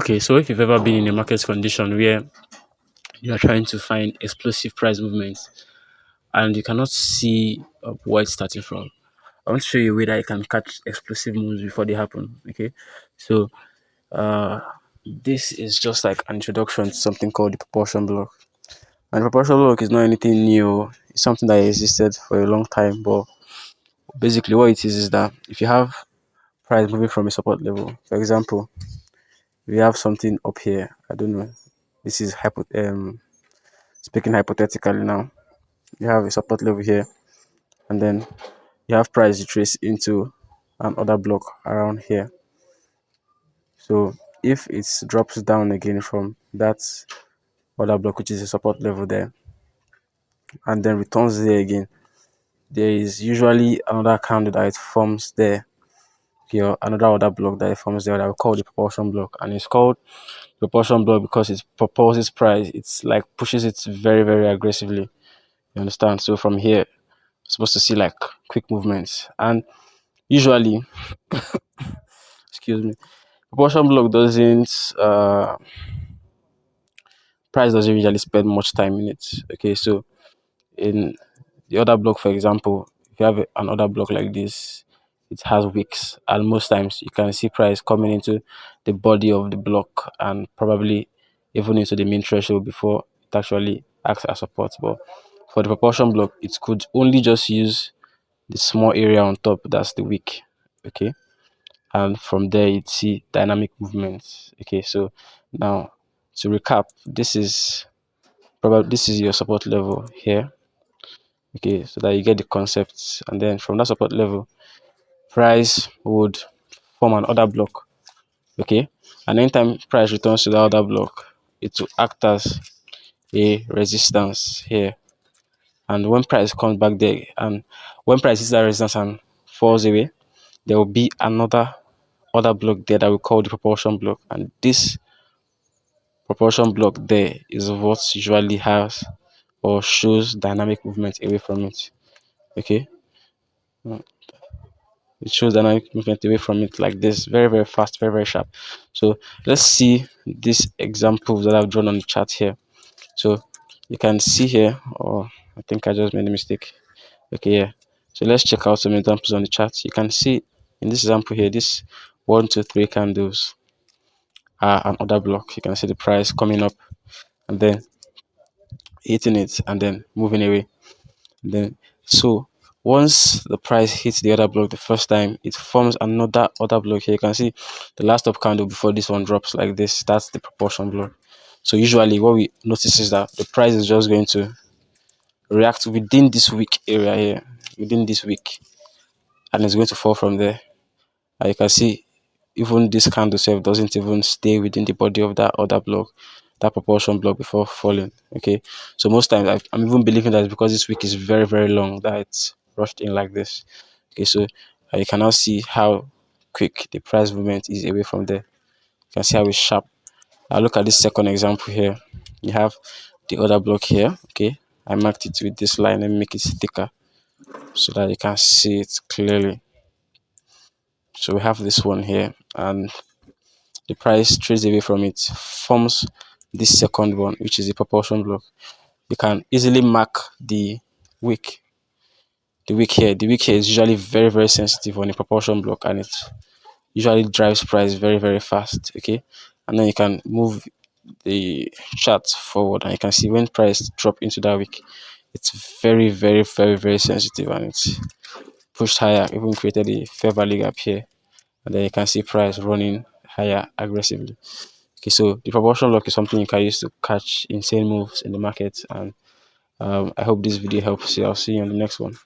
Okay, so if you've ever been in a market condition where you are trying to find explosive price movements and you cannot see where it's starting from, I want to show you a way that you can catch explosive moves before they happen. Okay, so uh, this is just like an introduction to something called the proportion block. And the proportion block is not anything new. It's something that existed for a long time, but basically what it is that if you have price moving from a support level, for example, we have something up here. I don't know. This is speaking hypothetically now. You have a support level here, and then you have price retrace into another block around here. So if it drops down again from that other block, which is a support level there, and then returns there again, there is usually another candle that it forms there. Here, another other block that it forms there that we call the proportion block, and it's called proportion block because it proposes price. It's like pushes it very very aggressively. You understand? So from here, you're supposed to see like quick movements, and usually, excuse me, proportion block doesn't price doesn't usually spend much time in it. Okay, so in the other block, for example, if you have another block like this, it has wicks, and most times you can see price coming into the body of the block and probably even into the main threshold before it actually acts as support. But for the proportion block, it could only just use the small area on top that's the wick. Okay, and from there you see dynamic movements. Okay, so now to recap, this is your support level here. Okay, so that you get the concepts, and then from that support level, price would form another block. Okay, and anytime price returns to the other block, it will act as a resistance here. And when price comes back there, and when price hits that resistance and falls away, there will be another other block there that we call the proportion block, and this proportion block there is what usually has or shows dynamic movement away from it. Okay, it shows dynamic movement away from it like this, very very fast, very very sharp. So let's see these examples that I've drawn on the chart here. So you can see here, oh, I think I just made a mistake. Okay, yeah, so let's check out some examples on the chart. You can see in this example here, this 1 2 3 candles are another block. You can see the price coming up and then hitting it and then moving away. And then so once the price hits the other block the first time, it forms another other block here. You can see the last up candle before this one drops like this. That's the proportion block. So usually what we notice is that the price is just going to react within this wick area here, within this wick, and it's going to fall from there. And you can see even this candle itself doesn't even stay within the body of that other block, that proportion block, before falling. Okay, so most times I'm even believing that it's because this wick is very very long that it's rushed in like this. Okay, so you can now see how quick the price movement is away from there. You can see how it's sharp. Now look at this second example here. You have the other block here. Okay, I marked it with this line and make it thicker so that you can see it clearly. So we have this one here, and the price trades away from it, forms this second one, which is the proportion block. You can easily mark wick the wick here. The wick here is usually very very sensitive on a proportion block, and it usually drives price very very fast. Okay, and then you can move the chart forward and you can see when price drop into that wick, it's very very very very sensitive, and it's pushed higher, even created a fair value gap here, and then you can see price running higher aggressively. Okay, so the proportion lock is something you can use to catch insane moves in the market, and I hope this video helps you. I'll see you on the next one.